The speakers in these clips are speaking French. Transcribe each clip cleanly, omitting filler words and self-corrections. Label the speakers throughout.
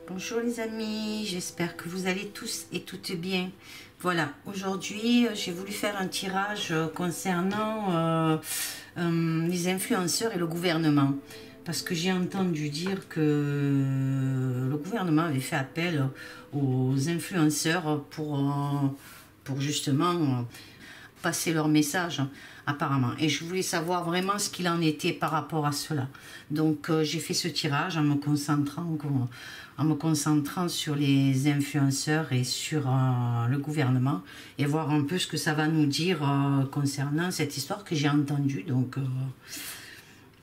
Speaker 1: Bonjour les amis, j'espère que vous allez tous et toutes bien. Voilà, aujourd'hui j'ai voulu faire un tirage concernant les influenceurs et le gouvernement. Parce que j'ai entendu dire que le gouvernement avait fait appel aux influenceurs pour justement passer leur message apparemment. Et je voulais savoir vraiment ce qu'il en était par rapport à cela. Donc j'ai fait ce tirage en me concentrant sur les influenceurs et sur le gouvernement et voir un peu ce que ça va nous dire concernant cette histoire que j'ai entendue. Donc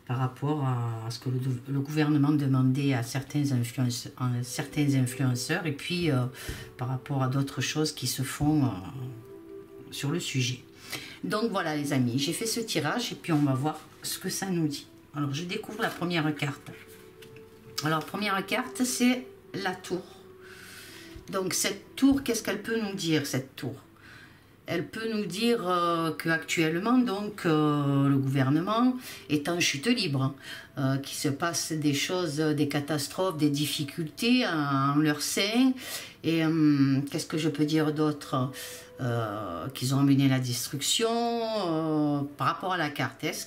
Speaker 1: par rapport à ce que le gouvernement demandait à certains influenceurs et puis par rapport à d'autres choses qui se font sur le sujet. Donc voilà les amis, j'ai fait ce tirage et puis on va voir ce que ça nous dit. Alors je découvre la première carte. Alors la première carte c'est la tour. Donc cette tour, qu'est-ce qu'elle peut nous dire cette tour? Elle peut nous dire qu'actuellement, donc, le gouvernement est en chute libre, qu'il se passe des choses, des catastrophes, des difficultés en leur sein. Et qu'est-ce que je peux dire d'autre? Qu'ils ont amené la destruction par rapport à la carte, ce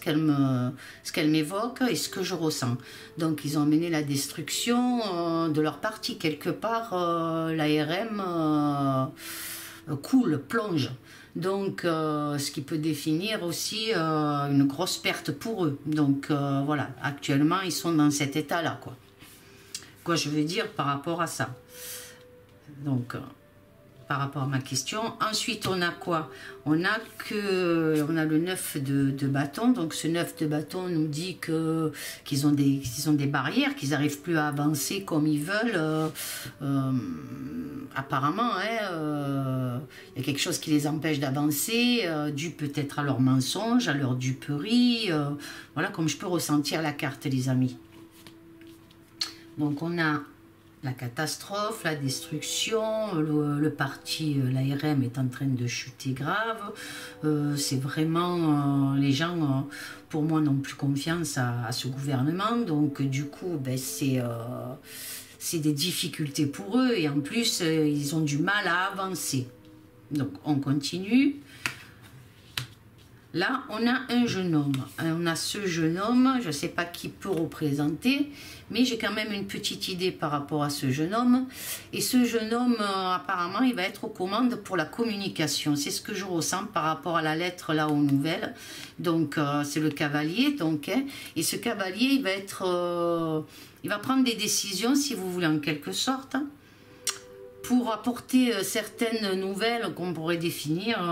Speaker 1: qu'elle m'évoque et ce que je ressens. Donc ils ont amené la destruction de leur partie quelque part, l'ARM coule, plonge. Donc ce qui peut définir aussi une grosse perte pour eux. Donc voilà, actuellement ils sont dans cet état là quoi je veux dire par rapport à ça. Donc par rapport à ma question. Ensuite, on a quoi? On a le 9 de bâton. Donc, ce 9 de bâton nous dit qu'ils ont des barrières, qu'ils n'arrivent plus à avancer comme ils veulent. Apparemment, il y a quelque chose qui les empêche d'avancer, dû peut-être à leur mensonge, à leur duperie. Voilà comme je peux ressentir la carte, les amis. Donc, on a la catastrophe, la destruction, le parti, l'ARM est en train de chuter grave. C'est vraiment, les gens, pour moi, n'ont plus confiance à ce gouvernement. Donc, du coup, ben, c'est des difficultés pour eux. Et en plus, ils ont du mal à avancer. Donc, on continue. Là, on a un jeune homme. On a ce jeune homme, je ne sais pas qui peut représenter, mais j'ai quand même une petite idée par rapport à ce jeune homme. Et ce jeune homme, apparemment, il va être aux commandes pour la communication. C'est ce que je ressens par rapport à la lettre là aux nouvelles. Donc, c'est le cavalier. Donc, et ce cavalier, il va prendre des décisions, si vous voulez, en quelque sorte, pour apporter certaines nouvelles qu'on pourrait définir,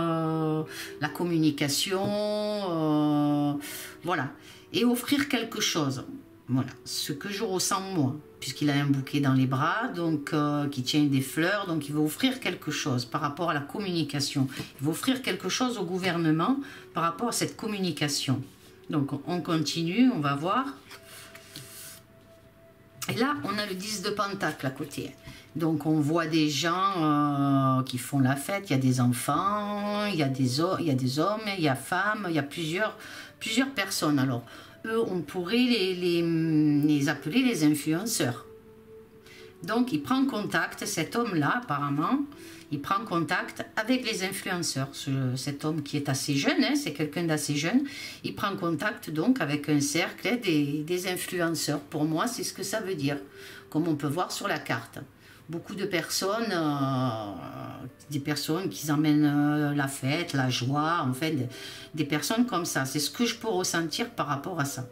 Speaker 1: la communication, voilà, et offrir quelque chose. Voilà, ce que je ressens moi, puisqu'il a un bouquet dans les bras, donc qui tient des fleurs, donc il va offrir quelque chose par rapport à la communication. Il va offrir quelque chose au gouvernement par rapport à cette communication. Donc on continue, on va voir. Et là, on a le 10 de Pentacle à côté. Donc, on voit des gens qui font la fête. Il y a des enfants, il y a des hommes, il y a femmes, il y a plusieurs personnes. Alors, eux, on pourrait les appeler les influenceurs. Donc, il prend contact, cet homme-là, apparemment, il prend contact avec les influenceurs. Cet homme qui est assez jeune, c'est quelqu'un d'assez jeune, il prend contact donc avec un cercle des influenceurs. Pour moi, c'est ce que ça veut dire, comme on peut voir sur la carte. Beaucoup de personnes, des personnes qui emmènent la fête, la joie, en fait, des personnes comme ça. C'est ce que je peux ressentir par rapport à ça.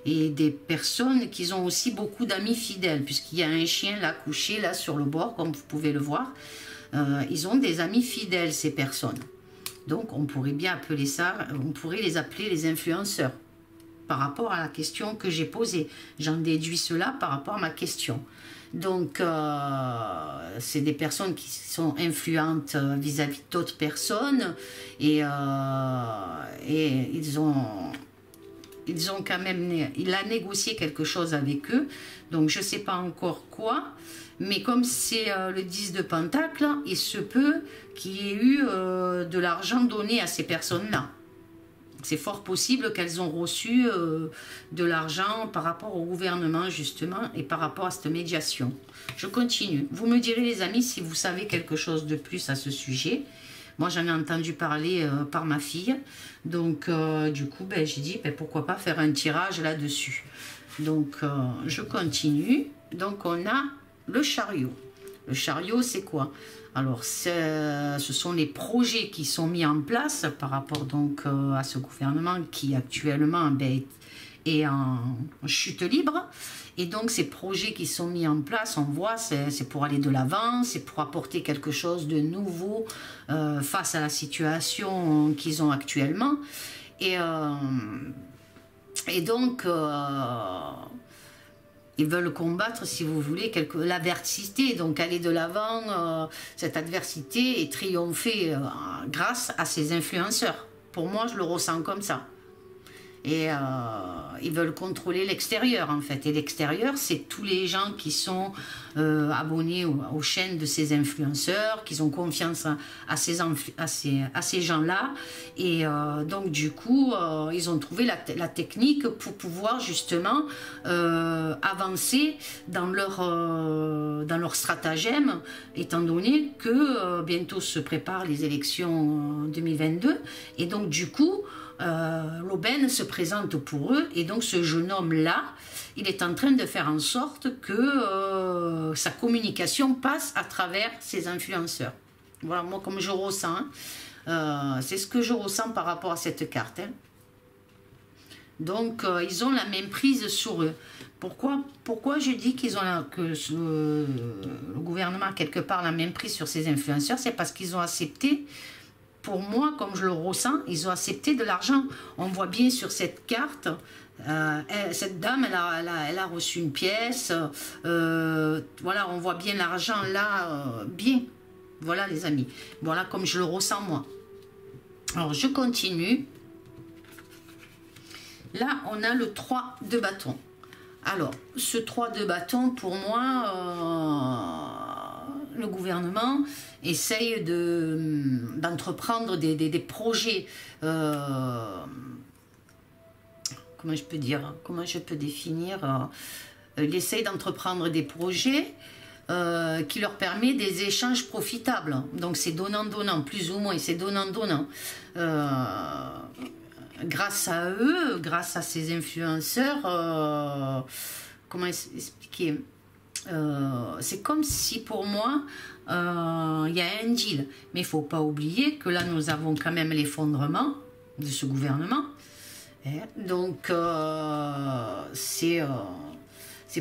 Speaker 1: Et des personnes qui ont aussi beaucoup d'amis fidèles, puisqu'il y a un chien là couché là sur le bord, comme vous pouvez le voir. Ils ont des amis fidèles, ces personnes. Donc, on pourrait bien appeler ça, on pourrait les appeler les influenceurs. Par rapport à la question que j'ai posée. J'en déduis cela par rapport à ma question. Donc, c'est des personnes qui sont influentes vis-à-vis d'autres personnes et il a négocié quelque chose avec eux. Donc, je ne sais pas encore quoi, mais comme c'est le 10 de Pentacle, il se peut qu'il y ait eu de l'argent donné à ces personnes-là. C'est fort possible qu'elles ont reçu de l'argent par rapport au gouvernement, justement, et par rapport à cette médiation. Je continue. Vous me direz, les amis, si vous savez quelque chose de plus à ce sujet. Moi, j'en ai entendu parler par ma fille. Donc, du coup, ben, j'ai dit, ben, pourquoi pas faire un tirage là-dessus. Donc, je continue. Donc, on a le chariot. Le chariot, c'est quoi? Alors, ce sont les projets qui sont mis en place par rapport donc à ce gouvernement qui actuellement ben, est en chute libre. Et donc, ces projets qui sont mis en place, on voit, c'est pour aller de l'avant, c'est pour apporter quelque chose de nouveau face à la situation qu'ils ont actuellement. Et donc, ils veulent combattre, si vous voulez, l'adversité, donc aller de l'avant, cette adversité, et triompher grâce à ces influenceurs. Pour moi, je le ressens comme ça. Et ils veulent contrôler l'extérieur, en fait. Et l'extérieur, c'est tous les gens qui sont abonnés aux chaînes de ces influenceurs, qui ont confiance à ces gens-là. Et donc, du coup, ils ont trouvé la technique pour pouvoir, justement, avancer dans leur stratagème, étant donné que bientôt se préparent les élections 2022. Et donc, du coup, l'aubaine se présente pour eux, et donc ce jeune homme-là, il est en train de faire en sorte que sa communication passe à travers ces influenceurs. Voilà, moi comme je ressens, c'est ce que je ressens par rapport à cette carte. Hein. Donc ils ont la même prise sur eux. Pourquoi je dis qu'ils ont que le gouvernement a quelque part la même prise sur ces influenceurs? C'est parce qu'ils ont accepté. Pour moi, comme je le ressens, ils ont accepté de l'argent. On voit bien sur cette carte, cette dame, elle a reçu une pièce. Voilà, on voit bien l'argent là, bien. Voilà les amis. Voilà comme je le ressens moi. Alors, je continue. Là, on a le 3 de bâton. Alors, ce 3 de bâton, pour moi, le gouvernement essaye d'entreprendre des projets, comment je peux dire, comment je peux définir, il essaye d'entreprendre des projets qui leur permet des échanges profitables. Donc c'est donnant-donnant, plus ou moins, c'est donnant-donnant. Grâce à eux, grâce à ces influenceurs, comment expliquer, c'est comme si pour moi il y a un deal, mais il ne faut pas oublier que là nous avons quand même l'effondrement de ce gouvernement. Donc c'est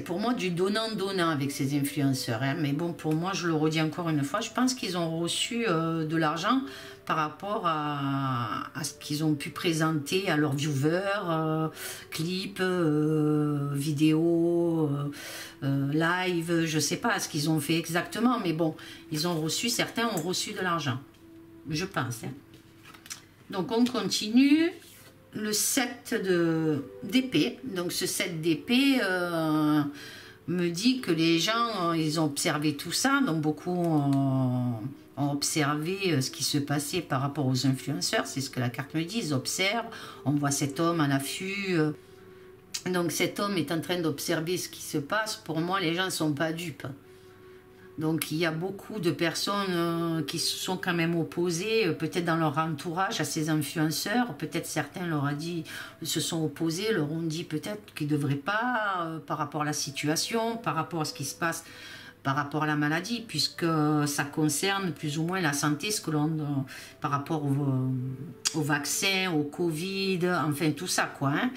Speaker 1: pour moi du donnant-donnant avec ces influenceurs. Mais bon, pour moi, je le redis encore une fois, je pense qu'ils ont reçu de l'argent par rapport à ce qu'ils ont pu présenter à leurs viewers, clips, vidéos, live, je ne sais pas ce qu'ils ont fait exactement, mais bon, certains ont reçu de l'argent, je pense. Hein. Donc on continue. Le 7 d'épée, donc ce 7 d'épée me dit que les gens, ils ont observé tout ça, donc beaucoup ont observé ce qui se passait par rapport aux influenceurs, c'est ce que la carte me dit, ils observent, on voit cet homme à l'affût, donc cet homme est en train d'observer ce qui se passe. Pour moi, les gens ne sont pas dupes. Donc il y a beaucoup de personnes qui se sont quand même opposées, peut-être dans leur entourage, à ces influenceurs. Peut-être certains se sont opposés, leur ont dit peut-être qu'ils ne devraient pas, par rapport à la situation, par rapport à ce qui se passe, par rapport à la maladie, puisque ça concerne plus ou moins la santé, par rapport au vaccin, au Covid, enfin tout ça quoi. Hein.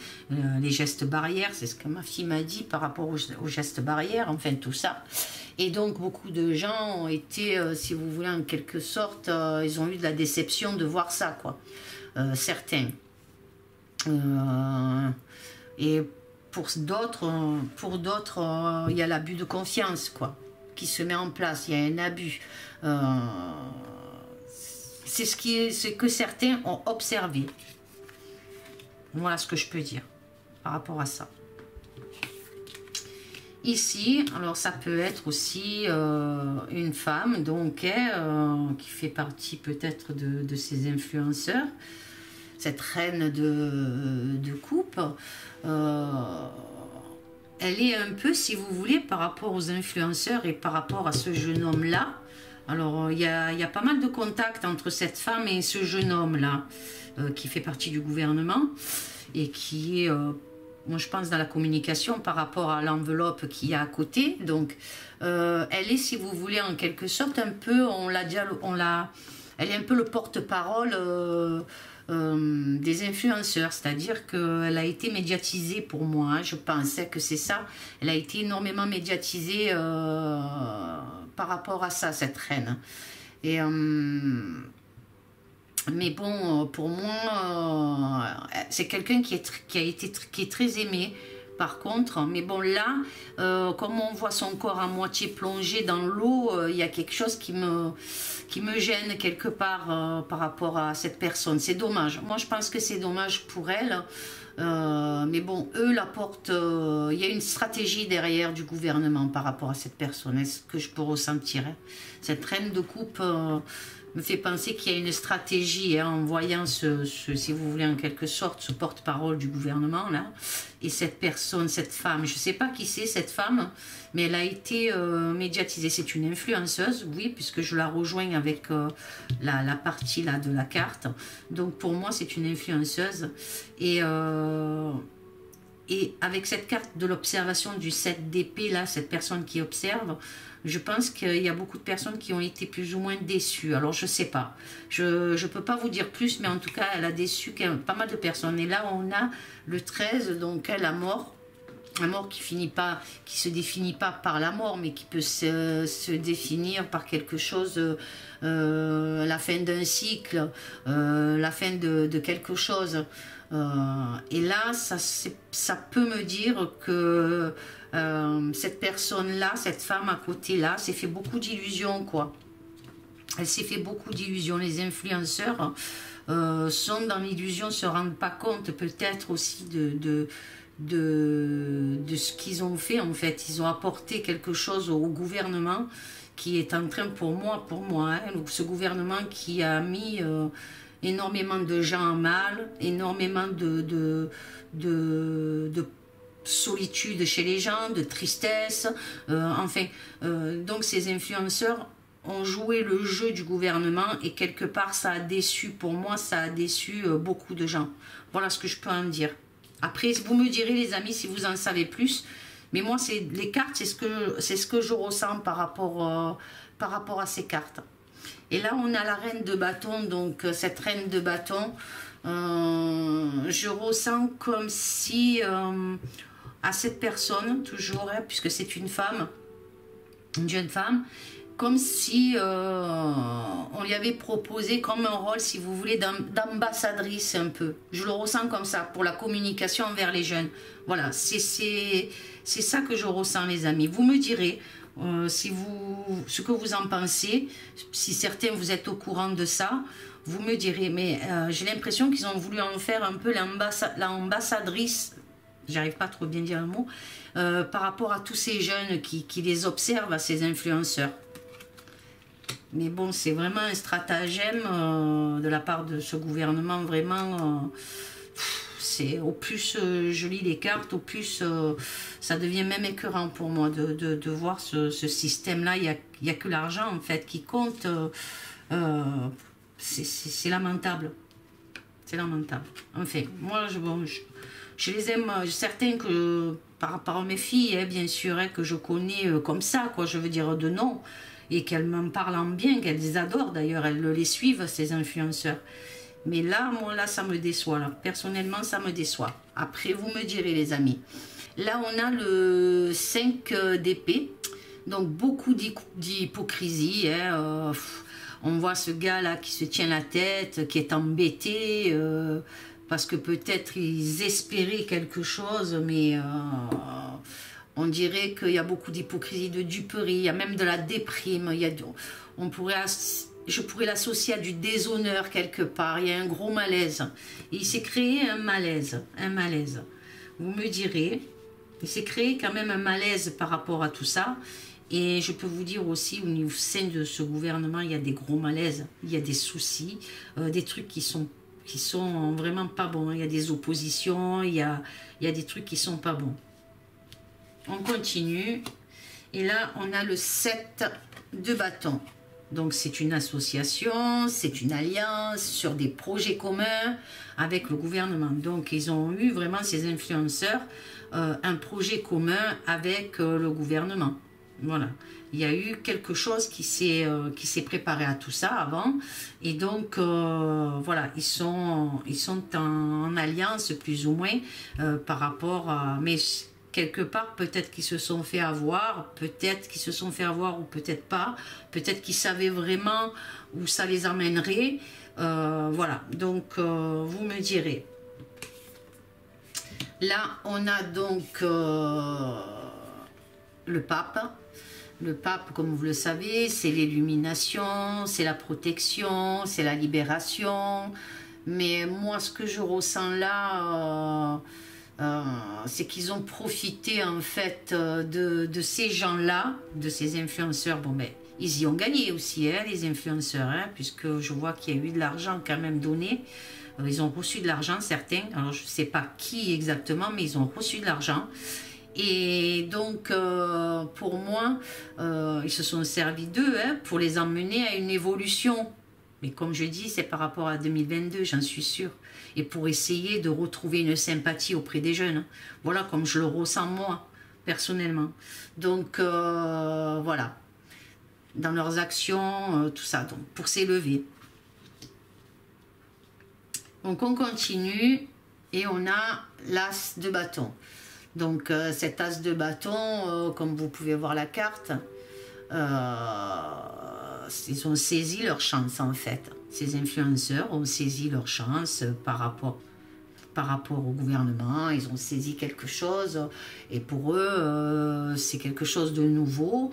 Speaker 1: Les gestes barrières, c'est ce que ma fille m'a dit par rapport aux gestes barrières, enfin tout ça. Et donc beaucoup de gens ont été, si vous voulez, en quelque sorte, ils ont eu de la déception de voir ça, quoi. Certains. Et pour d'autres, il y a l'abus de confiance, quoi, qui se met en place. Il y a un abus. C'est ce que certains ont observé. Voilà ce que je peux dire par rapport à ça. Ici, alors ça peut être aussi une femme, donc qui fait partie peut-être de ces influenceurs. cette reine de coupe, elle est un peu, si vous voulez, par rapport aux influenceurs et par rapport à ce jeune homme-là. Alors, il y a pas mal de contacts entre cette femme et ce jeune homme-là, qui fait partie du gouvernement et qui est, moi je pense, dans la communication par rapport à l'enveloppe qu'il y a à côté. Donc, elle est, si vous voulez, en quelque sorte, un peu, elle est un peu le porte-parole des influenceurs, c'est-à-dire qu'elle a été médiatisée pour moi, je pensais que c'est ça, elle a été énormément médiatisée par rapport à ça, cette reine. Et, mais bon, pour moi, c'est quelqu'un qui est très aimé. Par contre, mais bon là, comme on voit son corps à moitié plongé dans l'eau, il y a quelque chose qui me gêne quelque part par rapport à cette personne. C'est dommage. Moi, je pense que c'est dommage pour elle. Mais bon, eux la portent. Il y a une stratégie derrière du gouvernement par rapport à cette personne. Est-ce que je peux ressentir, hein? Cette reine de coupe me fait penser qu'il y a une stratégie, hein, en voyant si vous voulez, en quelque sorte, ce porte-parole du gouvernement là, et cette personne, cette femme, je ne sais pas qui c'est cette femme, mais elle a été médiatisée. C'est une influenceuse, oui, puisque je la rejoins avec la partie là de la carte. Donc pour moi, c'est une influenceuse. Et avec cette carte de l'observation du 7 d'épée, là, cette personne qui observe, je pense qu'il y a beaucoup de personnes qui ont été plus ou moins déçues. Alors, je ne sais pas. Je ne peux pas vous dire plus, mais en tout cas, elle a déçu pas mal de personnes. Et là, on a le 13, donc la mort. La mort qui se définit pas par la mort, mais qui peut se définir par quelque chose, la fin d'un cycle, la fin de quelque chose. Et là, ça peut me dire que cette personne-là, cette femme à côté-là, s'est fait beaucoup d'illusions, quoi. Elle s'est fait beaucoup d'illusions. Les influenceurs sont dans l'illusion, se rendent pas compte peut-être aussi de ce qu'ils ont fait. En fait, ils ont apporté quelque chose au gouvernement qui est en train, pour moi, hein, ce gouvernement qui a mis énormément de gens en mal, énormément de solitude chez les gens, de tristesse, enfin, donc ces influenceurs ont joué le jeu du gouvernement et quelque part ça a déçu, pour moi ça a déçu beaucoup de gens. Voilà ce que je peux en dire. Après, vous me direz les amis si vous en savez plus, mais moi c'est les cartes, c'est ce que je ressens par rapport à ces cartes. Et là on a la reine de bâton, donc cette reine de bâton, je ressens comme si à cette personne, toujours, hein, puisque c'est une femme, une jeune femme, comme si on lui avait proposé comme un rôle, si vous voulez, d'ambassadrice un peu. Je le ressens comme ça, pour la communication envers les jeunes. Voilà, c'est ça que je ressens, les amis. Vous me direz ce que vous en pensez, si certains vous êtes au courant de ça, vous me direz. Mais j'ai l'impression qu'ils ont voulu en faire un peu l'ambassadrice, j'arrive pas trop bien dire le mot, par rapport à tous ces jeunes qui les observent, à ces influenceurs. Mais bon, c'est vraiment un stratagème de la part de ce gouvernement, vraiment. C'est au plus je lis les cartes, au plus ça devient même écœurant pour moi de voir ce système-là. Il y a que l'argent en fait qui compte. C'est lamentable. C'est lamentable. Enfin, moi, je les aime, certains que par rapport à mes filles, hein, bien sûr, hein, que je connais comme ça, quoi, je veux dire de nom, et qu'elles m'en parlent en bien, qu'elles les adorent d'ailleurs, elles les suivent, ces influenceurs. Mais là, moi, là, ça me déçoit. Là. Personnellement, ça me déçoit. Après, vous me direz, les amis. Là, on a le 5 d'épée, donc beaucoup d'hypocrisie, hein, on voit ce gars-là qui se tient la tête, qui est embêté, parce que peut-être ils espéraient quelque chose, mais on dirait qu'il y a beaucoup d'hypocrisie, de duperie, il y a même de la déprime, je pourrais l'associer à du déshonneur quelque part, il y a un gros malaise. Et il s'est créé un malaise. Vous me direz, il s'est créé quand même un malaise par rapport à tout ça. Et je peux vous dire aussi, au niveau sein de ce gouvernement, il y a des gros malaises, il y a des soucis, des trucs qui sont qui sont vraiment pas bons. Il y a des oppositions, il y a des trucs qui sont pas bons. On continue. Et là, on a le 7 de bâton. Donc, c'est une association, c'est une alliance sur des projets communs avec le gouvernement. Donc, ils ont eu vraiment, ces influenceurs, un projet commun avec le gouvernement. Voilà. Il y a eu quelque chose qui s'est préparé à tout ça avant. Et donc, voilà, ils sont en alliance plus ou moins par rapport à... Mais quelque part, peut-être qu'ils se sont fait avoir, peut-être qu'ils se sont fait avoir ou peut-être pas. Peut-être qu'ils savaient vraiment où ça les emmènerait. Voilà, donc vous me direz. Là, on a donc le pape. Le pape, comme vous le savez, c'est l'illumination, c'est la protection, c'est la libération. Mais moi, ce que je ressens là, c'est qu'ils ont profité en fait de ces gens-là, de ces influenceurs. Bon, ben, ils y ont gagné aussi, hein, les influenceurs, hein, puisque je vois qu'il y a eu de l'argent quand même donné. Ils ont reçu de l'argent, certains. Alors, je ne sais pas qui exactement, mais ils ont reçu de l'argent. Et donc, pour moi, ils se sont servis d'eux pour les emmener à une évolution. Mais comme je dis, c'est par rapport à 2022, j'en suis sûre. Et pour essayer de retrouver une sympathie auprès des jeunes. Voilà, comme je le ressens moi, personnellement. Donc, voilà. Dans leurs actions, tout ça. Donc, pour s'élever. Donc, on continue. Et on a l'as de bâton. Donc cet as de bâton, comme vous pouvez voir la carte, ils ont saisi leur chance en fait. Ces influenceurs ont saisi leur chance par rapport au gouvernement. Ils ont saisi quelque chose et pour eux, c'est quelque chose de nouveau.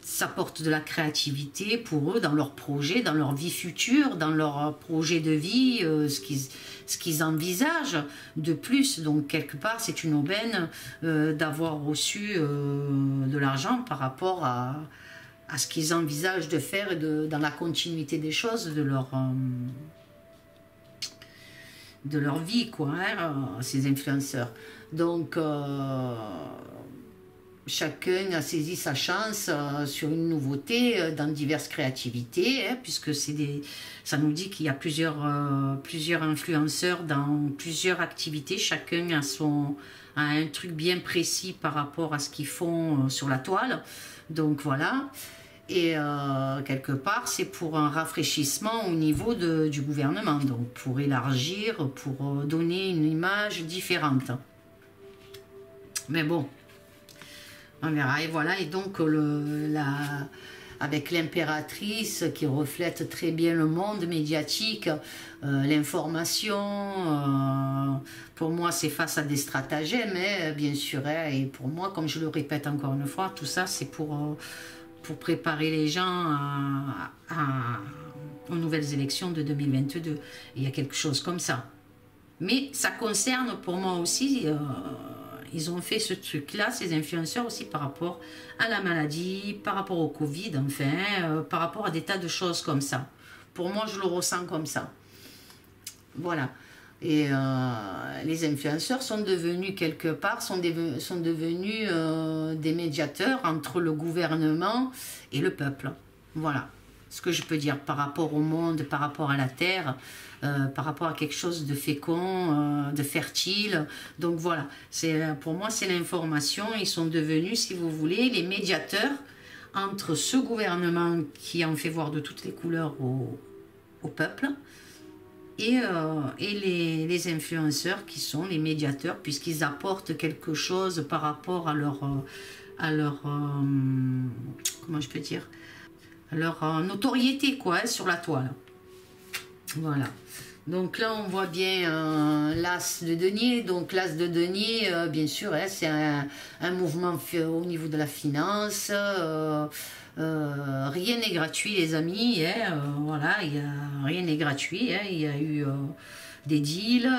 Speaker 1: Ça porte de la créativité pour eux dans leur projet, dans leur vie future, dans leur projet de vie, ce qu'ils envisagent de plus. Donc, quelque part, c'est une aubaine d'avoir reçu de l'argent par rapport à ce qu'ils envisagent de faire et dans la continuité des choses de leur vie, quoi, hein, ces influenceurs. Donc, chacun a saisi sa chance sur une nouveauté dans diverses créativités, hein, puisque ça nous dit qu'il y a plusieurs influenceurs dans plusieurs activités. Chacun a un truc bien précis par rapport à ce qu'ils font sur la toile. Donc voilà. Et quelque part, c'est pour un rafraîchissement au niveau du gouvernement. Donc pour élargir, pour donner une image différente. Mais bon. On verra. Et voilà, et donc avec l'impératrice qui reflète très bien le monde médiatique, l'information, pour moi c'est face à des stratagèmes, hein, bien sûr, hein, et pour moi, comme je le répète encore une fois, tout ça c'est pour préparer les gens aux nouvelles élections de 2022. Il y a quelque chose comme ça. Mais ça concerne pour moi aussi... ils ont fait ce truc-là, ces influenceurs aussi, par rapport à la maladie, par rapport au Covid, enfin, par rapport à des tas de choses comme ça. Pour moi, je le ressens comme ça. Voilà. Et les influenceurs sont devenus, quelque part, sont devenus des médiateurs entre le gouvernement et le peuple. Voilà. Ce que je peux dire par rapport au monde, par rapport à la terre, par rapport à quelque chose de fécond, de fertile. Donc voilà, pour moi c'est l'information. Ils sont devenus, si vous voulez, les médiateurs entre ce gouvernement qui en fait voir de toutes les couleurs au peuple et les influenceurs qui sont les médiateurs, puisqu'ils apportent quelque chose par rapport à leur comment je peux dire, leur notoriété, quoi, hein, sur la toile. Voilà. Donc là, on voit bien l'as de denier. Donc l'as de denier, bien sûr, hein, c'est un mouvement au niveau de la finance. Rien n'est gratuit, les amis. Hein, voilà, rien n'est gratuit. Hein, il y a eu des deals,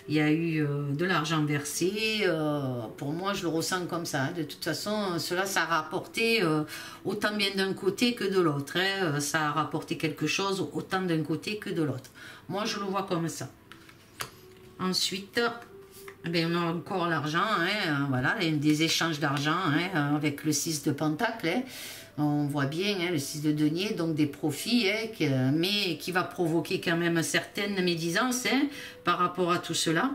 Speaker 1: il y a eu de l'argent versé. Pour moi, je le ressens comme ça. De toute façon, cela, ça a rapporté autant bien d'un côté que de l'autre. Hein. Ça a rapporté quelque chose autant d'un côté que de l'autre. Moi, je le vois comme ça. Ensuite, on a encore l'argent, hein, voilà, des échanges d'argent hein, avec le 6 de Pentacle. Hein. On voit bien hein, le 6 de denier, donc des profits, hein, mais qui va provoquer quand même certaines médisances hein, par rapport à tout cela.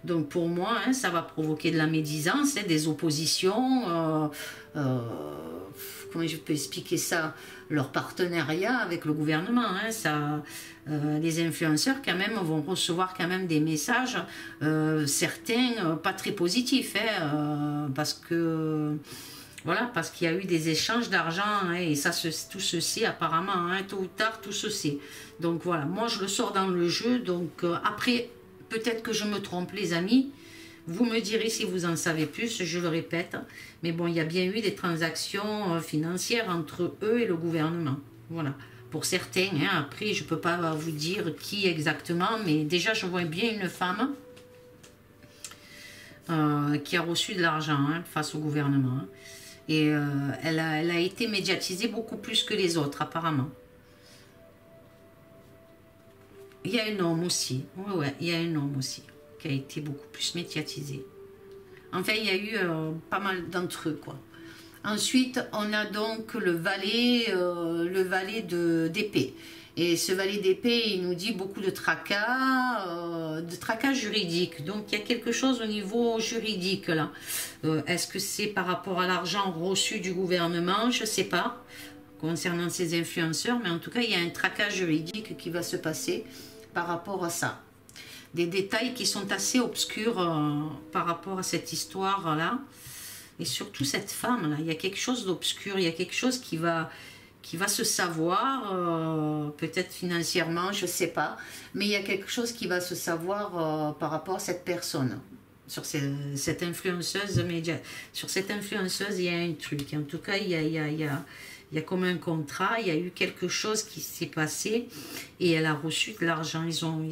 Speaker 1: Donc pour moi, hein, ça va provoquer de la médisance, hein, des oppositions, comment je peux expliquer ça, leur partenariat avec le gouvernement. Hein, ça, les influenceurs quand même vont recevoir quand même des messages, certains pas très positifs, hein, parce que... Voilà, parce qu'il y a eu des échanges d'argent hein, et ça, tout se sait apparemment, hein, tôt ou tard, tout se sait. Donc voilà, moi je le sors dans le jeu, donc après, peut-être que je me trompe les amis, vous me direz si vous en savez plus, je le répète, mais bon, il y a bien eu des transactions financières entre eux et le gouvernement, voilà. Pour certains, hein, après je ne peux pas vous dire qui exactement, mais déjà je vois bien une femme qui a reçu de l'argent hein, face au gouvernement, hein. Et elle a été médiatisée beaucoup plus que les autres, apparemment. Il y a un homme aussi. Ouais, il y a un homme aussi qui a été beaucoup plus médiatisé. Enfin, il y a eu pas mal d'entre eux, quoi. Ensuite, on a donc le valet d'épée. Et ce valet d'épée, il nous dit beaucoup de tracas juridiques. Donc, il y a quelque chose au niveau juridique, là. Est-ce que c'est par rapport à l'argent reçu du gouvernement? Je ne sais pas, concernant ces influenceurs. Mais en tout cas, il y a un tracas juridique qui va se passer par rapport à ça. Des détails qui sont assez obscurs par rapport à cette histoire-là. Et surtout, cette femme-là, il y a quelque chose d'obscur. Il y a quelque chose qui va se savoir, peut-être financièrement, je ne sais pas, mais il y a quelque chose qui va se savoir par rapport à cette personne, sur cette influenceuse média. Sur cette influenceuse, il y a un truc. En tout cas, il y a comme un contrat, il y a eu quelque chose qui s'est passé et elle a reçu de l'argent.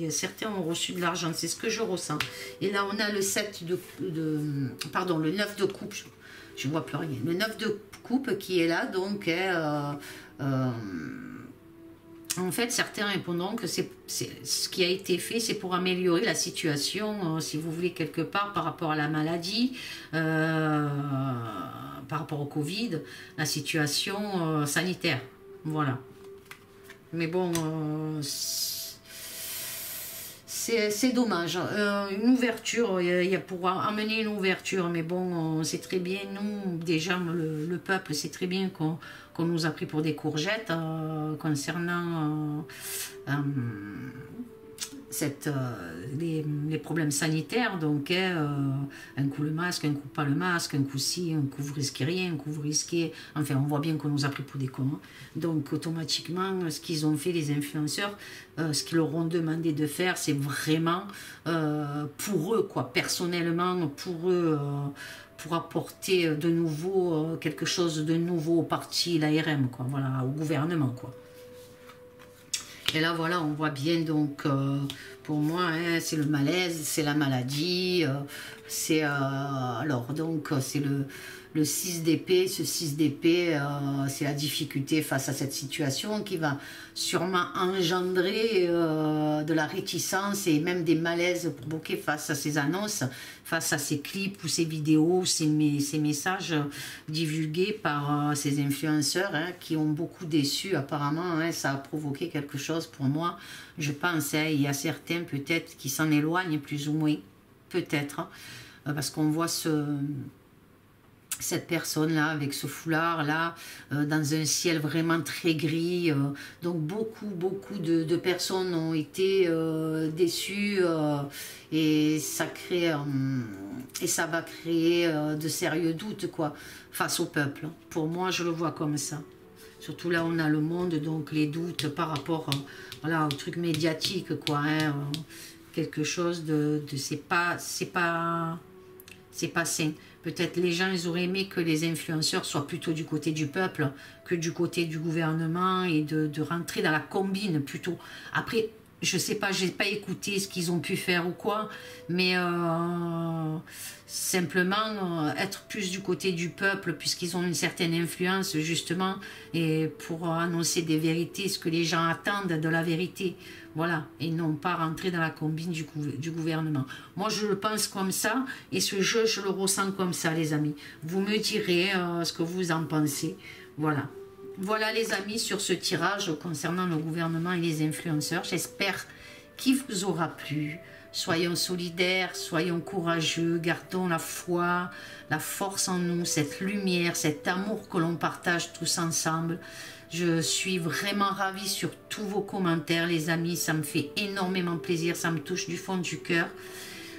Speaker 1: Certains ont reçu de l'argent, c'est ce que je ressens. Et là, on a le 9 de coupe. Je ne vois plus rien. Le 9 de coupe qui est là, donc, en fait, certains répondront que ce qui a été fait, c'est pour améliorer la situation, si vous voulez, quelque part, par rapport à la maladie, par rapport au Covid, la situation sanitaire. Voilà. Mais bon... c'est dommage. Une ouverture, il y a pour amener une ouverture, mais bon, on sait très bien, nous, déjà, le peuple, c'est très bien qu'on nous a pris pour des courgettes concernant les problèmes sanitaires. Donc, un coup le masque, un coup pas le masque, un coup si, un coup vous risquez rien, un coup vous risquez... Enfin, on voit bien qu'on nous a pris pour des cons. Hein. Donc, automatiquement, ce qu'ils ont fait, les influenceurs, ce qu'ils leur ont demandé de faire, c'est vraiment pour eux, quoi, personnellement, pour eux, pour apporter de nouveau quelque chose de nouveau au parti, l'ARM, quoi, voilà, au gouvernement, quoi. Et là, voilà, on voit bien, donc, pour moi, hein, c'est le malaise, c'est la maladie, c'est, alors, donc, c'est le 6 d'épée. Ce 6 d'épée, c'est la difficulté face à cette situation qui va sûrement engendrer de la réticence et même des malaises provoqués face à ces annonces, face à ces clips ou ces vidéos, ces messages divulgués par ces influenceurs hein, qui ont beaucoup déçu apparemment. Hein, ça a provoqué quelque chose pour moi, je pense. Hein, il y a certains peut-être qui s'en éloignent plus ou moins, peut-être, hein, parce qu'on voit cette personne-là, avec ce foulard-là, dans un ciel vraiment très gris. Donc beaucoup de personnes ont été déçues et ça va créer de sérieux doutes, quoi, face au peuple. Pour moi, je le vois comme ça. Surtout là, on a le monde, donc les doutes par rapport voilà, au truc médiatique, quoi. Hein, quelque chose c'est pas sain. Peut-être les gens, ils auraient aimé que les influenceurs soient plutôt du côté du peuple que du côté du gouvernement et de rentrer dans la combine plutôt. Après, je sais pas, j'ai pas écouté ce qu'ils ont pu faire ou quoi, mais simplement être plus du côté du peuple, puisqu'ils ont une certaine influence justement, et pour annoncer des vérités, ce que les gens attendent de la vérité, voilà, et non pas rentrer dans la combine du gouvernement. Moi je le pense comme ça, et ce jeu je le ressens comme ça, les amis. Vous me direz ce que vous en pensez, voilà. Voilà les amis sur ce tirage concernant le gouvernement et les influenceurs. J'espère qu'il vous aura plu. Soyons solidaires, soyons courageux, gardons la foi, la force en nous, cette lumière, cet amour que l'on partage tous ensemble. Je suis vraiment ravie sur tous vos commentaires les amis, ça me fait énormément plaisir, ça me touche du fond du cœur.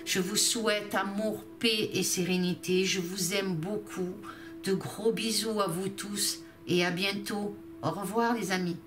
Speaker 1: Je vous souhaite amour, paix et sérénité. Je vous aime beaucoup. De gros bisous à vous tous. Et à bientôt. Au revoir les amis.